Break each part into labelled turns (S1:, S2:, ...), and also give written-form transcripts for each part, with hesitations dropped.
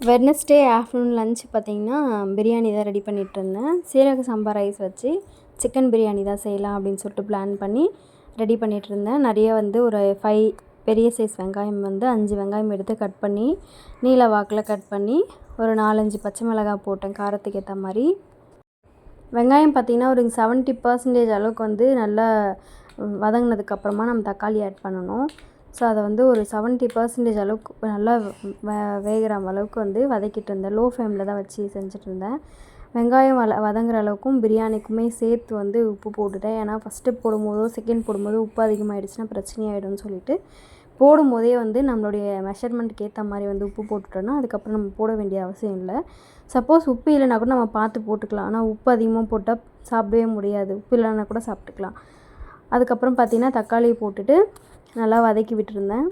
S1: Wednesday afternoon lunch பார்த்திங்கன்னா பிரியாணி தான் ready பண்ணிகிட்ருந்தேன். சீரக சம்பா ரைஸ் வச்சு சிக்கன் பிரியாணி தான் செய்யலாம் அப்படின்னு சொல்லிட்டு பிளான் பண்ணி ரெடி பண்ணிகிட்ருந்தேன். நிறைய வந்து ஒரு 5 பெரிய சைஸ் வெங்காயம் வந்து 5 வெங்காயம் எடுத்து கட் பண்ணி நீல வாக்கில் கட் பண்ணி ஒரு 4-5 பச்சை மிளகாய் போட்டேன் காரத்துக்கு ஏற்ற மாதிரி. வெங்காயம் பார்த்திங்கன்னா ஒரு 70% அளவுக்கு வந்து நல்லா வதங்கினதுக்கப்புறமா நம்ம தக்காளி ஆட் பண்ணணும். ஸோ அதை வந்து ஒரு 70% அளவுக்கு நல்லா வேகிற அளவுக்கு வந்து வதக்கிட்டு இருந்தேன். லோ ஃப்ளேமில் தான் வச்சு செஞ்சுட்ருந்தேன். வெங்காயம் வதங்குற அளவுக்கும் பிரியாணிக்குமே சேர்த்து வந்து உப்பு போட்டுட்டேன். ஏன்னா ஃபஸ்ட்டு போடும்போதோ செகண்ட் போடும்போதோ உப்பு அதிகமாகிடுச்சுன்னா பிரச்சனையாயிடும்னு சொல்லிட்டு போடும்போதே வந்து நம்மளுடைய மெஷர்மெண்ட்டுக்கு ஏற்ற மாதிரி வந்து உப்பு போட்டுட்டோன்னா அதுக்கப்புறம் நம்ம போட வேண்டிய அவசியம் இல்லை. சப்போஸ் உப்பு இல்லைனா கூட நம்ம பார்த்து போட்டுக்கலாம். ஆனால் உப்பு அதிகமாக போட்டால் சாப்பிடவே முடியாது. உப்பு இல்லைனா கூட சாப்பிட்டுக்கலாம். அதுக்கப்புறம் பார்த்திங்கன்னா தக்காளியை போட்டுட்டு நல்லா வதக்கி விட்டுருந்தேன்.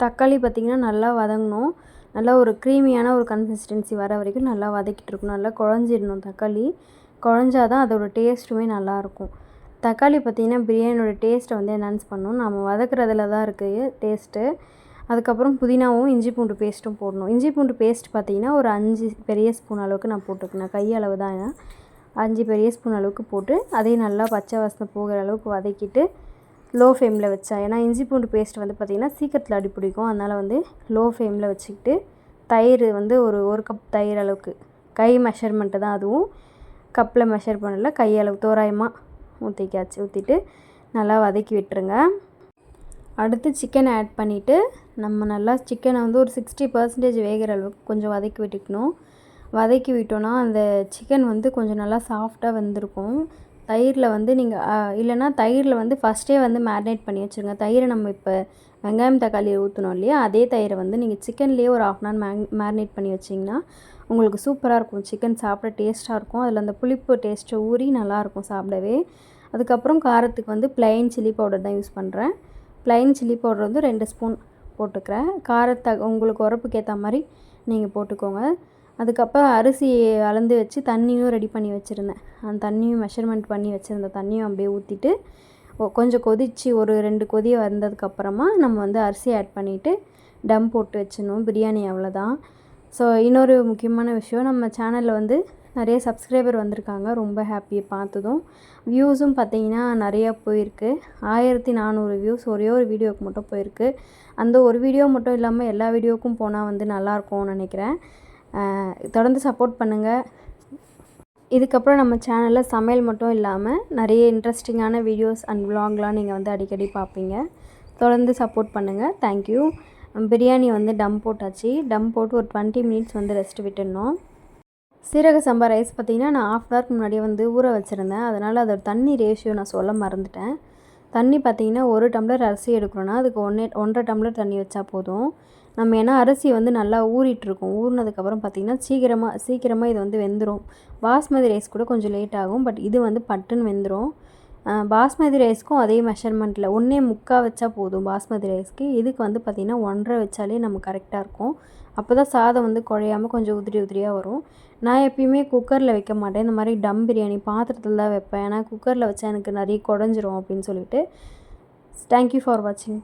S1: தக்காளி பார்த்திங்கன்னா நல்லா வதங்கணும். நல்லா ஒரு க்ரீமியான ஒரு கன்சிஸ்டன்சி வர வரைக்கும் நல்லா வதக்கிட்டு இருக்கணும். நல்லா குழஞ்சிடணும். தக்காளி குழஞ்சாதான் அதோட டேஸ்ட்டுமே நல்லாயிருக்கும். தக்காளி பார்த்திங்கன்னா பிரியாணியோட டேஸ்ட்டை வந்து என்ஹான்ஸ் பண்ணணும். நம்ம வதக்குறதுல தான் இருக்குது டேஸ்ட்டு. அதுக்கப்புறம் புதினாவும் இஞ்சி பூண்டு பேஸ்ட்டும் போடணும். இஞ்சி பூண்டு பேஸ்ட் பார்த்திங்கன்னா ஒரு 5 பெரிய ஸ்பூன் அளவுக்கு நான் போட்டுக்கினேன். கையளவு தான் 5 பெரிய ஸ்பூன் அளவுக்கு போட்டு அதையும் நல்லா பச்சை வாசனை போகிற அளவுக்கு வதக்கிட்டு லோ ஃப்ளேமில் வச்சேன். ஏன்னா இஞ்சி பூண்டு பேஸ்ட் வந்து பார்த்திங்கன்னா சீக்கிரத்தில் அடி பிடிக்கும். அதனால் வந்து லோ ஃப்ளேமில் வச்சுக்கிட்டு தயிர் வந்து ஒரு கப் தயிர் அளவுக்கு கை மெஷர்மெண்ட்டு தான், அதுவும் கப்பில் மெஷர் பண்ணல, கையளவு தோராயமாக ஊற்றிட்டு நல்லா வதக்கி விட்டுருங்க. அடுத்து சிக்கனை ஆட் பண்ணிவிட்டு நம்ம நல்லா சிக்கனை வந்து ஒரு 60% வேகிற அளவுக்கு கொஞ்சம் வதக்கி விட்டுக்கணும். வதக்கி விட்டோன்னா அந்த சிக்கன் வந்து கொஞ்சம் நல்லா சாஃப்டாக வெந்திருக்கும். தயிரில் வந்து நீங்கள் இல்லைனா தயிரில் வந்து ஃபஸ்ட்டே வந்து மேரினேட் பண்ணி வச்சுருங்க. தயிரை நம்ம இப்போ வெங்காயம் தக்காளி ஊற்றணும் இல்லையா, அதே தயிரை வந்து நீங்கள் சிக்கன்லேயே ஒரு 1/2 அன் ஹவர் மேரினேட் பண்ணி வச்சிங்கன்னா உங்களுக்கு சூப்பராக இருக்கும். சிக்கன் சாப்பிட டேஸ்ட்டாக இருக்கும். அதில் அந்த புளிப்பு டேஸ்ட்டு ஊறி நல்லாயிருக்கும் சாப்பிடவே. அதுக்கப்புறம் காரத்துக்கு வந்து ப்ளைன் சில்லி பவுடர் தான் யூஸ் பண்ணுறேன். ப்ளைன் சில்லி பவுடர் வந்து 2 ஸ்பூன் போட்டுக்கிறேன். உங்களுக்கு உரப்புக்கு ஏற்ற மாதிரி நீங்கள் போட்டுக்கோங்க. அதுக்கப்புறம் அரிசி அளந்து வச்சு தண்ணியும் ரெடி பண்ணி வச்சுருந்தேன். அந்த தண்ணியும் மெஷர்மெண்ட் பண்ணி வச்சுருந்த தண்ணியும் அப்படியே ஊற்றிட்டு கொஞ்சம் கொதித்து ஒரு 2 கொதி வந்ததுக்கப்புறமா நம்ம வந்து அரிசி ஆட் பண்ணிவிட்டு டம் போட்டு வச்சிடணும். பிரியாணி அவ்வளோதான். ஸோ இன்னொரு முக்கியமான விஷயம், நம்ம சேனலில் வந்து நிறைய சப்ஸ்கிரைபர் வந்திருக்காங்க. ரொம்ப ஹாப்பி பார்த்ததும். வியூஸும் பார்த்திங்கன்னா நிறையா போயிருக்கு. 1400 வியூஸ் ஒரே ஒரு வீடியோவுக்கு மட்டும் போயிருக்கு. அந்த ஒரு வீடியோ மட்டும் இல்லாமல் எல்லா வீடியோவுக்கும் போனால் வந்து நல்லாயிருக்கும்னு நினைக்கிறேன். தொடர்ந்து சப்போர்ட் பண்ணுங்கள். இதுக்கப்புறம் நம்ம சேனலில் சமையல் மட்டும் இல்லாமல் நிறைய இன்ட்ரெஸ்டிங்கான வீடியோஸ் அண்ட் விலாக்லாம் நீங்கள் வந்து அடிக்கடி பார்ப்பீங்க. தொடர்ந்து சப்போர்ட் பண்ணுங்கள். தேங்க்யூ. பிரியாணி வந்து டம் போட்டாச்சு. டம் போட்டு ஒரு 20 மினிட்ஸ் வந்து ரெஸ்ட் விட்டுடணும். சீரக சம்பா ரைஸ் பார்த்திங்கன்னா நான் 1/2 ஹவருக்கு முன்னாடியே வந்து ஊற வச்சுருந்தேன். அதனால் அதோட தண்ணி ரேஷியோ நான் சொல்ல மறந்துட்டேன். தண்ணி பார்த்திங்கன்னா 1 டம்ளர் அரிசி எடுக்கிறோன்னா அதுக்கு 1.5 டம்ளர் தண்ணி வச்சா போதும். நம்ம ஏன்னா அரிசி வந்து நல்லா ஊறிட்டுருக்கும். ஊறினதுக்கப்புறம் பார்த்திங்கன்னா சீக்கிரமாக இது வந்து வெந்துடும். பாஸ்மதி ரைஸ் கூட கொஞ்சம் லேட் ஆகும். பட் இது வந்து பட்டுன்னு வெந்துடும். பாஸ்மதி ரைஸ்க்கும் அதே மெஷர்மெண்ட்டில் 1.25 வச்சா போதும். பாஸ்மதி ரைஸ்க்கு இதுக்கு வந்து பார்த்திங்கன்னா 1.5 வச்சாலே நம்ம கரெக்டாக இருக்கும். அப்போ தான் சாதம் வந்து குழையாமல் கொஞ்சம் உதிரியாக வரும். நான் எப்பயுமே குக்கரில் வைக்க மாட்டேன். இந்த மாதிரி டம் பிரியாணி பாத்திரத்தில் தான் வைப்பேன். ஏன்னா குக்கரில் வச்சா எனக்கு நிறைய குடஞ்சிரும் அப்படின்னு சொல்லிட்டு. தேங்க்யூ ஃபார் வாட்சிங்.